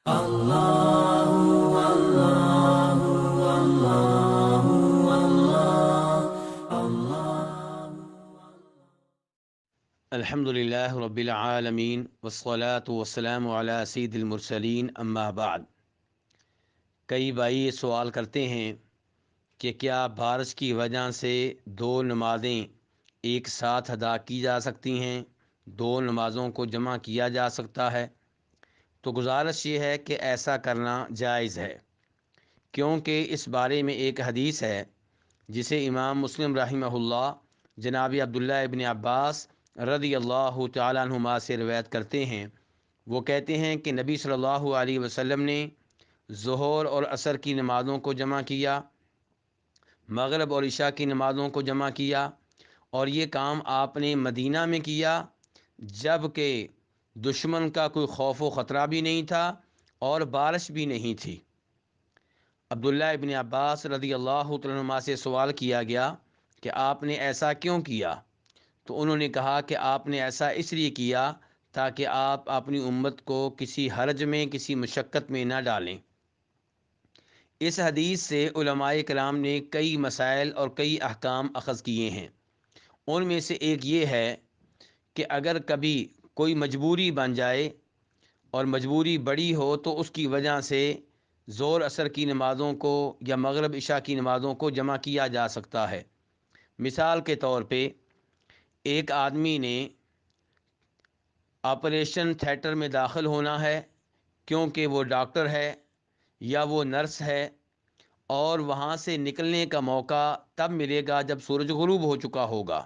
اللہ اللہ اللہ اللہ اللہ۔ الحمد للہ رب العالمین والصلاة والسلام علی سید المرسلین، اما بعد۔ کئی بھائی یہ سوال کرتے ہیں کہ کیا بارش کی وجہ سے دو نمازیں ایک ساتھ ادا کی جا سکتی ہیں، دو نمازوں کو جمع کیا جا سکتا ہے؟ تو گزارش یہ ہے کہ ایسا کرنا جائز ہے، کیونکہ اس بارے میں ایک حدیث ہے جسے امام مسلم رحمہ اللہ جناب عبداللہ ابن عباس رضی اللہ تعالیٰ عنہما سے روایت کرتے ہیں۔ وہ کہتے ہیں کہ نبی صلی اللہ علیہ وسلم نے ظہر اور عصر کی نمازوں کو جمع کیا، مغرب اور عشاء کی نمازوں کو جمع کیا، اور یہ کام آپ نے مدینہ میں کیا جب کہ دشمن کا کوئی خوف و خطرہ بھی نہیں تھا اور بارش بھی نہیں تھی۔ عبداللہ ابن عباس رضی اللہ تعالیٰ عنہما سے سوال کیا گیا کہ آپ نے ایسا کیوں کیا؟ تو انہوں نے کہا کہ آپ نے ایسا اس لیے کیا تاکہ آپ اپنی امت کو کسی حرج میں، کسی مشقت میں نہ ڈالیں۔ اس حدیث سے علماء کرام نے کئی مسائل اور کئی احکام اخذ کیے ہیں۔ ان میں سے ایک یہ ہے کہ اگر کبھی کوئی مجبوری بن جائے اور مجبوری بڑی ہو تو اس کی وجہ سے ظہر عصر کی نمازوں کو یا مغرب عشاء کی نمازوں کو جمع کیا جا سکتا ہے۔ مثال کے طور پہ ایک آدمی نے آپریشن تھیٹر میں داخل ہونا ہے کیونکہ وہ ڈاکٹر ہے یا وہ نرس ہے، اور وہاں سے نکلنے کا موقع تب ملے گا جب سورج غروب ہو چکا ہوگا،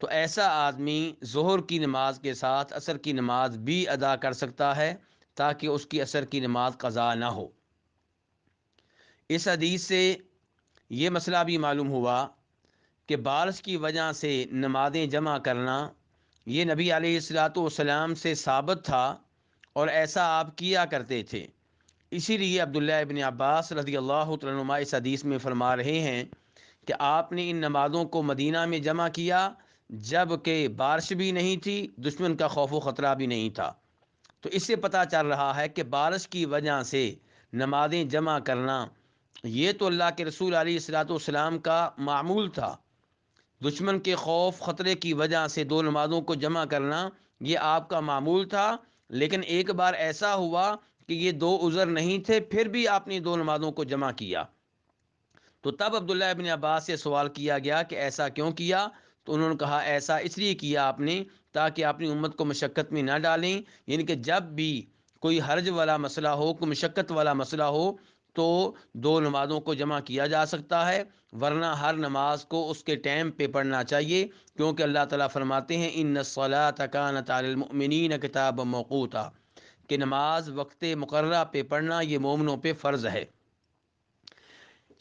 تو ایسا آدمی ظہر کی نماز کے ساتھ عصر کی نماز بھی ادا کر سکتا ہے تاکہ اس کی عصر کی نماز قضا نہ ہو۔ اس حدیث سے یہ مسئلہ بھی معلوم ہوا کہ بارش کی وجہ سے نمازیں جمع کرنا یہ نبی علیہ الصلاۃ والسلام سے ثابت تھا اور ایسا آپ کیا کرتے تھے۔ اسی لیے عبداللہ ابن عباس رضی اللہ تعالیٰ عنہما اس حدیث میں فرما رہے ہیں کہ آپ نے ان نمازوں کو مدینہ میں جمع کیا جب کہ بارش بھی نہیں تھی، دشمن کا خوف و خطرہ بھی نہیں تھا۔ تو اس سے پتہ چل رہا ہے کہ بارش کی وجہ سے نمازیں جمع کرنا یہ تو اللہ کے رسول علیہ الصلاۃ والسلام کا معمول تھا۔ دشمن کے خوف خطرے کی وجہ سے دو نمازوں کو جمع کرنا یہ آپ کا معمول تھا، لیکن ایک بار ایسا ہوا کہ یہ دو عذر نہیں تھے، پھر بھی آپ نے دو نمازوں کو جمع کیا۔ تو تب عبداللہ ابن عباس سے سوال کیا گیا کہ ایسا کیوں کیا؟ تو انہوں نے کہا ایسا اس لیے کیا آپ نے تاکہ اپنی امت کو مشقت میں نہ ڈالیں، یعنی کہ جب بھی کوئی حرج والا مسئلہ ہو، کوئی مشقت والا مسئلہ ہو تو دو نمازوں کو جمع کیا جا سکتا ہے، ورنہ ہر نماز کو اس کے ٹائم پہ پڑھنا چاہیے، کیونکہ اللہ تعالیٰ فرماتے ہیں ان الصلاۃ کانت علی المؤمنین کتابا موقوتا، کہ نماز وقت مقررہ پہ پڑھنا یہ مومنوں پہ فرض ہے۔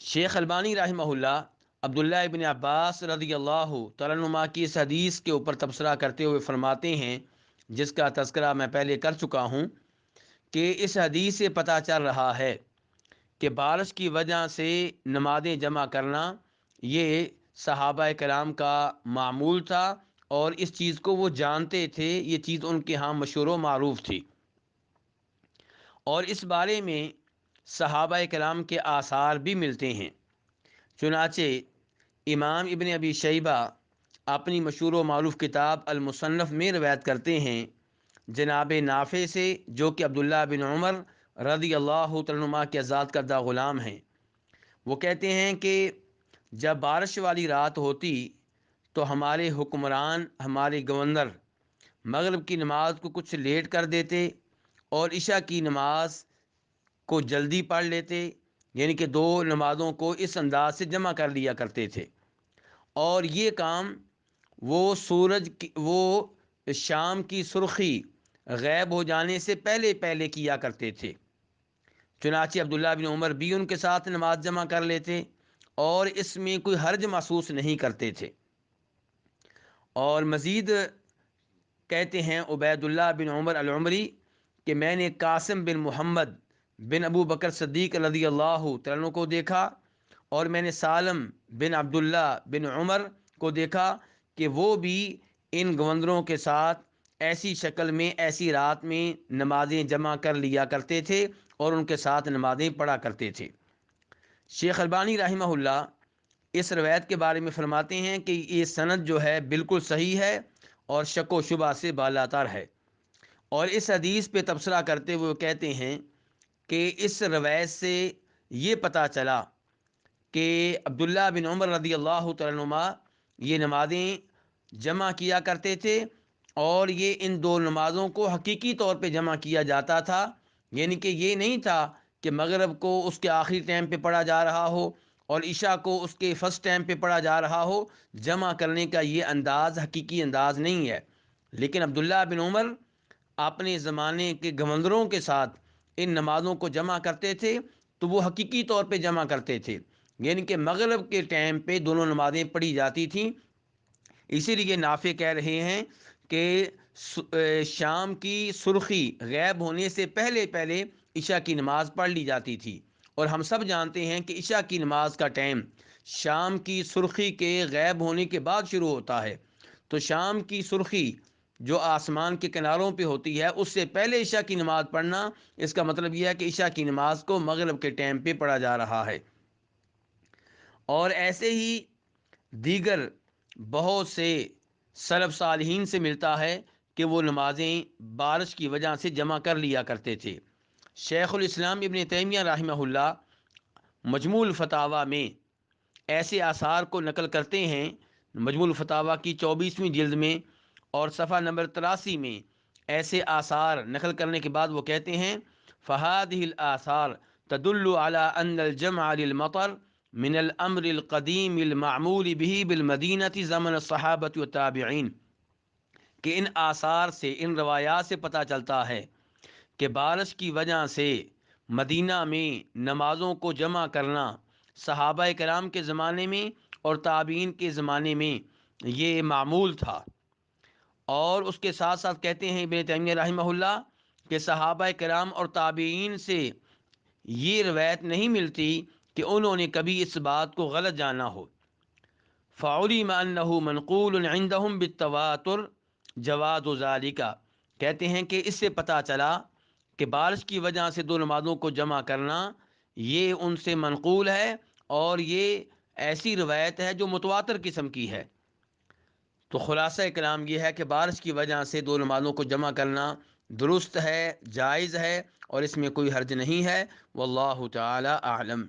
شیخ البانی رحمہ اللہ عبداللہ ابن عباس رضی اللہ تعالیٰ عنہما کی اس حدیث کے اوپر تبصرہ کرتے ہوئے فرماتے ہیں، جس کا تذکرہ میں پہلے کر چکا ہوں، کہ اس حدیث سے پتہ چل رہا ہے کہ بارش کی وجہ سے نمازیں جمع کرنا یہ صحابہ کرام کا معمول تھا، اور اس چیز کو وہ جانتے تھے، یہ چیز ان کے ہاں مشہور و معروف تھی، اور اس بارے میں صحابہ کرام کے آثار بھی ملتے ہیں۔ چنانچہ امام ابن ابی شیبہ اپنی مشہور و معروف کتاب المصنف میں روایت کرتے ہیں جناب نافع سے، جو کہ عبداللہ بن عمر رضی اللہ تعالیٰ عنہما کے آزاد کردہ غلام ہیں۔ وہ کہتے ہیں کہ جب بارش والی رات ہوتی تو ہمارے حکمران، ہمارے گورنر مغرب کی نماز کو کچھ لیٹ کر دیتے اور عشاء کی نماز کو جلدی پڑھ لیتے، یعنی کہ دو نمازوں کو اس انداز سے جمع کر لیا کرتے تھے، اور یہ کام وہ شام کی سرخی غائب ہو جانے سے پہلے پہلے کیا کرتے تھے۔ چنانچہ عبداللہ بن عمر بھی ان کے ساتھ نماز جمع کر لیتے اور اس میں کوئی حرج محسوس نہیں کرتے تھے۔ اور مزید کہتے ہیں عبید اللہ بن عمر العمری کہ میں نے قاسم بن محمد بن ابو بکر صدیق رضی اللہ تعالیٰ عنہ کو دیکھا، اور میں نے سالم بن عبداللہ بن عمر کو دیکھا کہ وہ بھی ان گورنروں کے ساتھ ایسی شکل میں ایسی رات میں نمازیں جمع کر لیا کرتے تھے اور ان کے ساتھ نمازیں پڑھا کرتے تھے۔ شیخ البانی رحمہ اللہ اس روایت کے بارے میں فرماتے ہیں کہ یہ سند جو ہے بالکل صحیح ہے اور شک و شبہ سے بالاتر ہے، اور اس حدیث پہ تبصرہ کرتے ہوئے کہتے ہیں کہ اس روایت سے یہ پتہ چلا کہ عبداللہ بن عمر رضی اللہ تعالیٰ عنہما یہ نمازیں جمع کیا کرتے تھے، اور یہ ان دو نمازوں کو حقیقی طور پہ جمع کیا جاتا تھا، یعنی کہ یہ نہیں تھا کہ مغرب کو اس کے آخری ٹائم پہ پڑھا جا رہا ہو اور عشاء کو اس کے فرسٹ ٹائم پہ پڑھا جا رہا ہو۔ جمع کرنے کا یہ انداز حقیقی انداز نہیں ہے، لیکن عبداللہ بن عمر اپنے زمانے کے گورنروں کے ساتھ ان نمازوں کو جمع کرتے تھے، تو وہ حقیقی طور پہ جمع کرتے تھے، یعنی کہ مغرب کے ٹائم پہ دونوں نمازیں پڑھی جاتی تھیں۔ اسی لیے نافع کہہ رہے ہیں کہ شام کی سرخی غائب ہونے سے پہلے پہلے عشاء کی نماز پڑھ لی جاتی تھی، اور ہم سب جانتے ہیں کہ عشاء کی نماز کا ٹائم شام کی سرخی کے غائب ہونے کے بعد شروع ہوتا ہے، تو شام کی سرخی جو آسمان کے کناروں پہ ہوتی ہے اس سے پہلے عشاء کی نماز پڑھنا، اس کا مطلب یہ ہے کہ عشاء کی نماز کو مغرب کے ٹائم پہ پڑھا جا رہا ہے۔ اور ایسے ہی دیگر بہت سے سلف صالحین سے ملتا ہے کہ وہ نمازیں بارش کی وجہ سے جمع کر لیا کرتے تھے۔ شیخ الاسلام ابن تیمیہ رحمہ اللہ مجموع الفتاوی میں ایسے آثار کو نقل کرتے ہیں، مجموع الفتاوی کی 24ویں جلد میں اور صفحہ نمبر 83 میں ایسے آثار نقل کرنے کے بعد وہ کہتے ہیں فَهَذِهِ الْآثَارُ تَدُلُّ عَلَىٰ أَنَّ الْجَمْعَ لِلْمَطَرِ من الامر القدیم المعمول به بالمدینہ زمن الصحابۃ والتابعین، کہ ان آثار سے ان روایات سے پتہ چلتا ہے کہ بارش کی وجہ سے مدینہ میں نمازوں کو جمع کرنا صحابہ کرام کے زمانے میں اور تابعین کے زمانے میں یہ معمول تھا۔ اور اس کے ساتھ ساتھ کہتے ہیں ابن تیمیہ رحمہ اللہ کہ صحابہ کرام اور تابعین سے یہ روایت نہیں ملتی کہ انہوں نے کبھی اس بات کو غلط جانا ہو۔ فعلم انہ منقول عندهم بالتواتر جواز ذالک، کہتے ہیں کہ اس سے پتہ چلا کہ بارش کی وجہ سے دو نمازوں کو جمع کرنا یہ ان سے منقول ہے، اور یہ ایسی روایت ہے جو متواتر قسم کی ہے۔ تو خلاصہ کلام یہ ہے کہ بارش کی وجہ سے دو نمازوں کو جمع کرنا درست ہے، جائز ہے، اور اس میں کوئی حرج نہیں ہے۔ واللہ تعالی اعلم۔